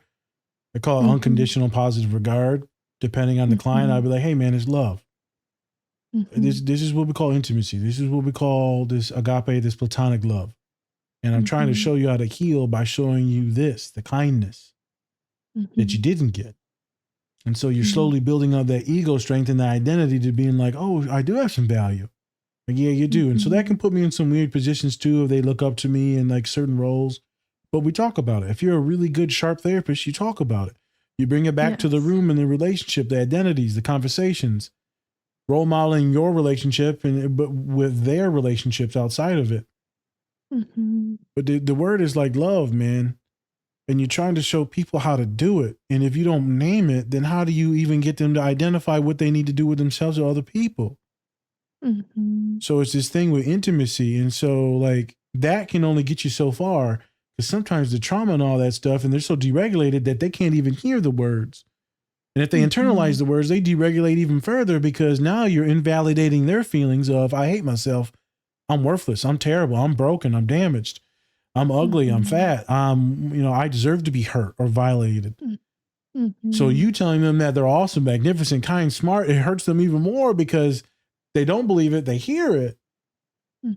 I call it unconditional positive regard. Depending on the client, I'd be like, "Hey, man, it's love. This is what we call intimacy. This is what we call this agape, this platonic love. And I'm trying to show you how to heal by showing you this, the kindness that you didn't get. And so you're slowly building up that ego strength and the identity to being like, oh, I do have some value. Like, yeah, you do. And so that can put me in some weird positions too if they look up to me in like certain roles. But we talk about it. If you're a really good, sharp therapist, you talk about it. You bring it back to the room and the relationship, the identities, the conversations, role modeling your relationship but with their relationships outside of it. But the word is like love, man. And you're trying to show people how to do it. And if you don't name it, then how do you even get them to identify what they need to do with themselves or other people? So it's this thing with intimacy. And so like that can only get you so far because sometimes the trauma and all that stuff, and they're so deregulated that they can't even hear the words. And if they internalize the words, they deregulate even further because now you're invalidating their feelings of, I hate myself. I'm worthless. I'm terrible. I'm broken. I'm damaged. I'm ugly. I'm fat. I deserve to be hurt or violated. So you telling them that they're awesome, magnificent, kind, smart, it hurts them even more because they don't believe it. They hear it.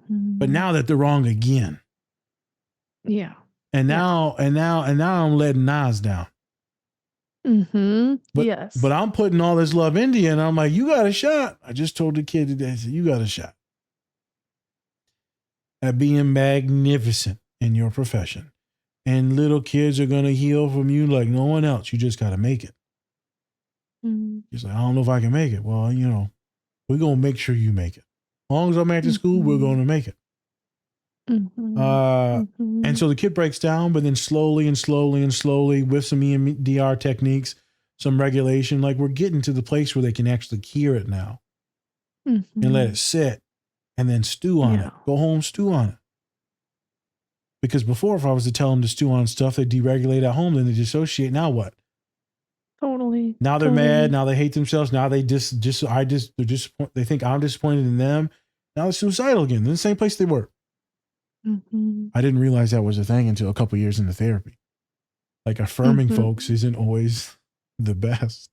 But now that they're wrong again. Yeah. And now I'm letting Nas down. But I'm putting all this love into you and I'm like, you got a shot. I just told the kid today, I said, you got a shot at being magnificent in your profession. And little kids are going to heal from you like no one else. You just got to make it. He's like, I don't know if I can make it. Well, we're going to make sure you make it. As long as I'm at the school, we're going to make it. And so the kid breaks down, but then slowly with some EMDR techniques, some regulation. Like we're getting to the place where they can actually hear it now and let it sit and then stew on it. Go home, stew on it. Because before, if I was to tell them to stew on stuff, they deregulate at home, then they dissociate. Now what? Totally. Now they're mad. Now they hate themselves. Now they they think I'm disappointed in them. Now they're suicidal again. They're in the same place they were. I didn't realize that was a thing until a couple years into therapy. Like affirming folks isn't always the best.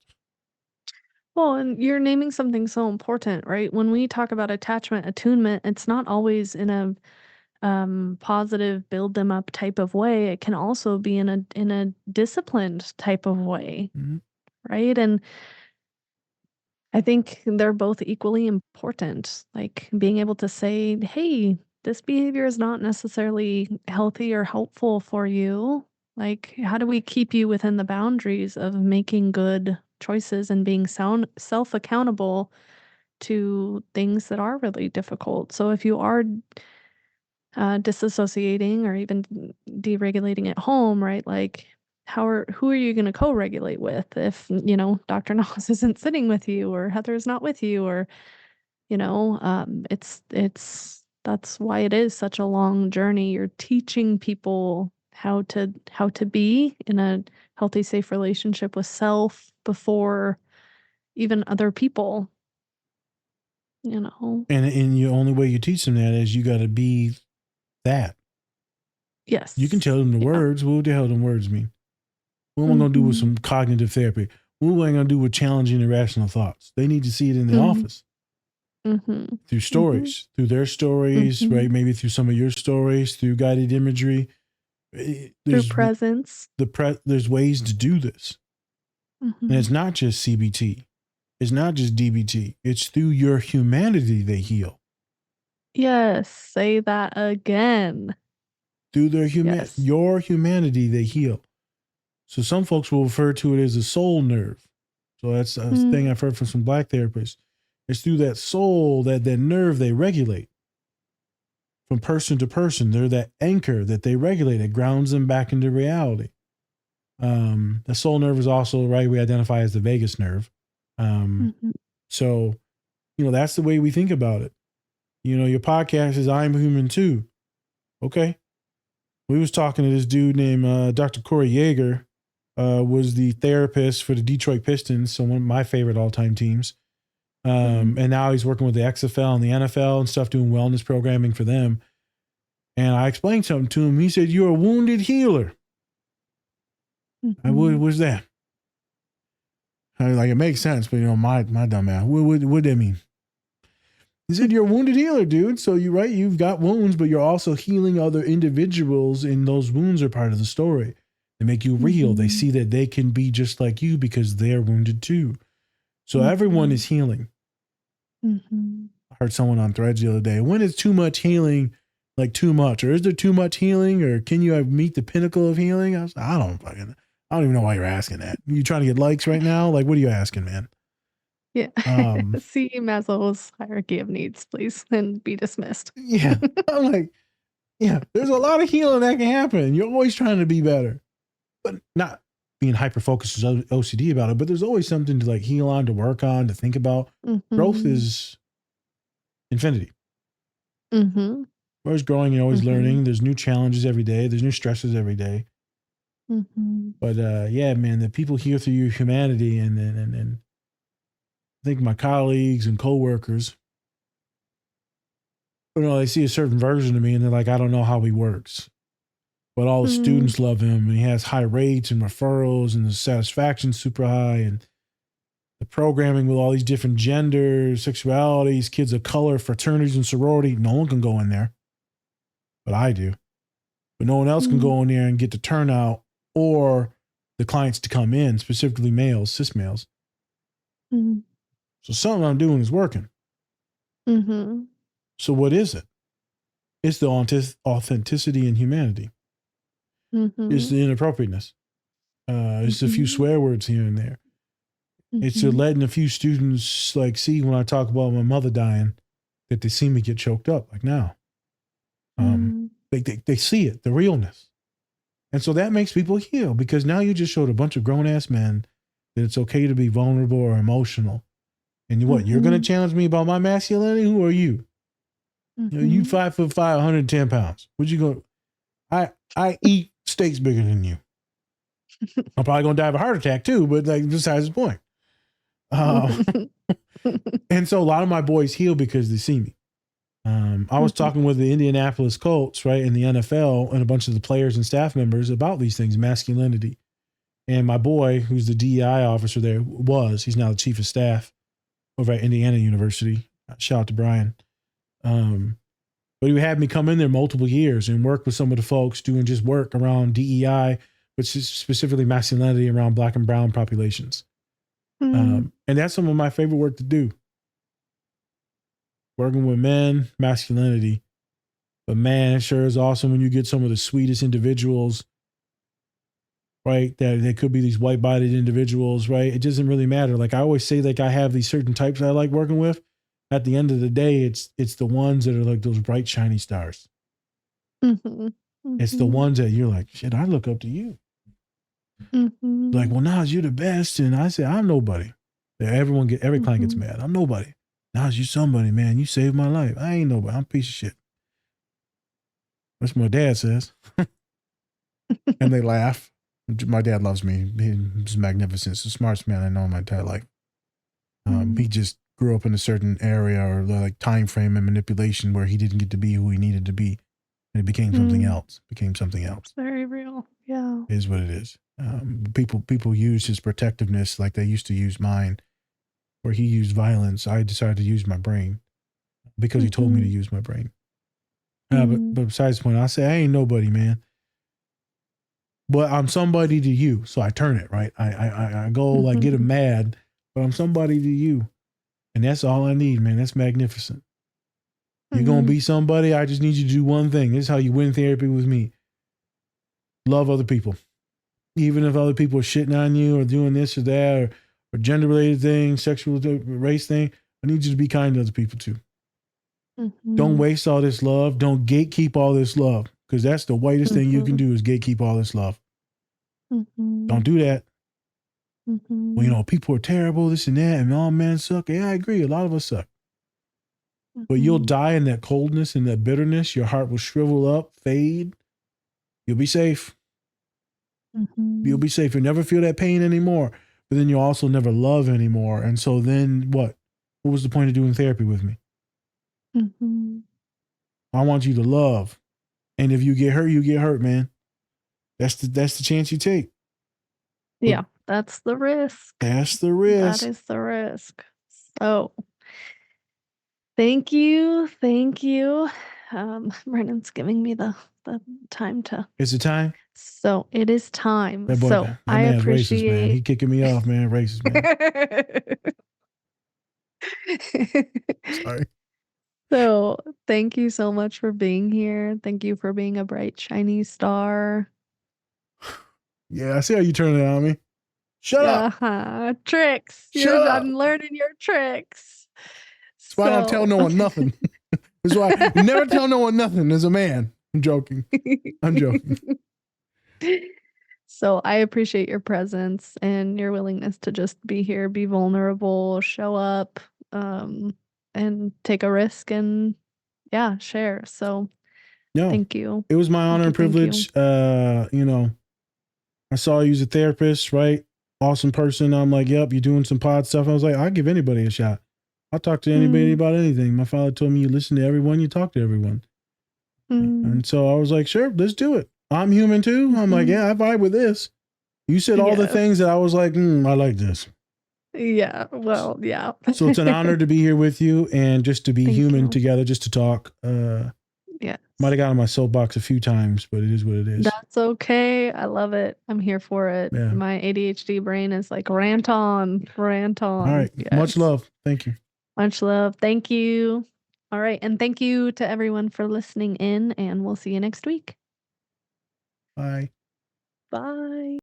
Well, and you're naming something so important, right? When we talk about attachment, attunement, it's not always in a positive, build them up type of way. It can also be in a disciplined type of way, right? And I think they're both equally important. Like being able to say, "Hey, this behavior is not necessarily healthy or helpful for you." Like, how do we keep you within the boundaries of making good choices and being self accountable to things that are really difficult? So if you are disassociating or even deregulating at home, right? Like, who are you going to co-regulate with if Dr. Knox isn't sitting with you or Heather's not with you or it's that's why it is such a long journey. You're teaching people how to be in a healthy, safe relationship with self before even other people. And the only way you teach them that is you got to be that. Yes. You can tell them the words. What the hell do words mean? What am I going to do with some cognitive therapy? What am I going to do with challenging irrational thoughts? They need to see it in the office. Through stories, through their stories, right? Maybe through some of your stories, through guided imagery. Through presence. There's ways to do this. And it's not just CBT. It's not just DBT. It's through your humanity they heal. Yes, say that again. Through their your humanity they heal. So some folks will refer to it as a soul nerve. So that's a thing I've heard from some Black therapists. It's through that soul, that nerve they regulate. From person to person, they're that anchor that they regulate. It grounds them back into reality. The soul nerve is also, right, we identify as the vagus nerve. So, that's the way we think about it. Your podcast is I'm Human Too. Okay. We was talking to this dude named Dr. Corey Yeager, was the therapist for the Detroit Pistons, so one of my favorite all-time teams. And now he's working with the XFL and the NFL and stuff, doing wellness programming for them. And I explained something to him. He said, "You're a wounded healer." What was that? I was like, it makes sense, but my dumb ass. What that mean? He said, "You're a wounded healer, dude. So you've got wounds, but you're also healing other individuals, and those wounds are part of the story. They make you real. They see that they can be just like you because they're wounded too. So everyone is healing." I heard someone on Threads the other day. When is too much healing like too much? Or is there too much healing? Or can you meet the pinnacle of healing? I was like, I don't even know why you're asking that. You trying to get likes right now? Like, what are you asking, man? Yeah. See Maslow's hierarchy of needs, please, and be dismissed. Yeah. I'm like, yeah, there's a lot of healing that can happen. You're always trying to be better, but not being hyper-focused as OCD about it. But there's always something to like heal on, to work on, to think about. Growth is infinity. We're always growing and always learning. There's new challenges every day. There's new stresses every day. But yeah, man, the people heal through your humanity, and I think my colleagues and coworkers, they see a certain version of me and they're like, I don't know how he works. But all the students love him, and he has high rates and referrals, and the satisfaction's super high, and the programming with all these different genders, sexualities, kids of color, fraternities and sorority. No one can go in there, but I do. But no one else can go in there and get the turnout or the clients to come in, specifically males, cis males. So something I'm doing is working. So what is it? It's the authenticity and humanity. It's the inappropriateness. It's a few swear words here and there. It's letting a few students like see when I talk about my mother dying that they see me get choked up like now. They see it, the realness. And so that makes people heal, because now you just showed a bunch of grown ass men that it's okay to be vulnerable or emotional. And what, you're going to challenge me about my masculinity? Who are you? You know, you 5'5", 110 pounds. Would you go? I eat steaks bigger than you. I'm probably going to die of a heart attack too, but like besides the point. And so a lot of my boys heal because they see me. I was talking with the Indianapolis Colts, right, in the NFL, and a bunch of the players and staff members about these things, masculinity. And my boy, who's the DEI officer there, he's now the chief of staff over at Indiana University. Shout out to Brian. But he had me come in there multiple years and work with some of the folks doing just work around DEI, but specifically masculinity around Black and brown populations. And that's some of my favorite work to do. Working with men, masculinity. But man, it sure is awesome when you get some of the sweetest individuals, right? That they could be these white-bodied individuals, right? It doesn't really matter. Like I always say, like I have these certain types I like working with. At the end of the day, it's the ones that are like those bright, shiny stars. It's the ones that you're like, shit, I look up to you. Like, well, Nas, you're the best. And I say, I'm nobody. Every client gets mad. I'm nobody. Nas, you somebody, man. You saved my life. I ain't nobody. I'm a piece of shit. That's what my dad says. And they laugh. My dad loves me. He's magnificent. He's the smartest man I know in my entire life. He just grew up in a certain area or like time frame and manipulation where he didn't get to be who he needed to be. And it became something else. Very real. Yeah. It is what it is. People use his protectiveness like they used to use mine, where he used violence. I decided to use my brain because he told me to use my brain. But besides the point, I say, I ain't nobody, man. But I'm somebody to you. So I turn it, right? I go like get him mad, but I'm somebody to you. And that's all I need, man. That's magnificent. You're going to be somebody. I just need you to do one thing. This is how you win therapy with me. Love other people. Even if other people are shitting on you or doing this or that or gender-related things, sexual race thing, I need you to be kind to other people too. Don't waste all this love. Don't gatekeep all this love, because that's the whitest thing you can do is gatekeep all this love. Don't do that. Well, you know, people are terrible, this and that, and all men suck. Yeah, I agree. A lot of us suck. But you'll die in that coldness and that bitterness. Your heart will shrivel up, fade. You'll be safe. You'll be safe. You'll never feel that pain anymore. But then you'll also never love anymore. And so then what? What was the point of doing therapy with me? I want you to love. And if you get hurt, you get hurt, man. That's the chance you take. Yeah, that's the risk. That's the risk. That is the risk. So thank you. Brennan's giving me the time to. Is it time? So it is time. That boy, so that I man's appreciate. Racist, man. He kicking me off, man. Racist, man. Sorry. So thank you so much for being here. Thank you for being a bright, shiny star. Yeah, I see how you turn it on me. Shut up. Tricks. I'm learning your tricks. That's why I don't tell no one nothing. That's why I never tell no one nothing as a man. I'm joking. So I appreciate your presence and your willingness to just be here, be vulnerable, show up, and take a risk and share. So thank you. It was my honor and privilege. You know, I saw you as a therapist, right? Awesome person. I'm like, yep, you're doing some pod stuff. I was like, I'll give anybody a shot. I'll talk to anybody about anything. My father told me you listen to everyone, you talk to everyone. And so I was like, sure, let's do it. I'm human too. I'm like, yeah, I vibe with this. You said all the things that I was like, I like this. Yeah, well, yeah. So it's an honor to be here with you and just to be human together, just to talk. Yeah. Might have got on my soapbox a few times, but it is what it is. That's okay. I love it. I'm here for it. Yeah. My ADHD brain is like rant on. All right. Yes. Much love. Thank you. Much love. Thank you. All right. And thank you to everyone for listening in, and we'll see you next week. Bye. Bye.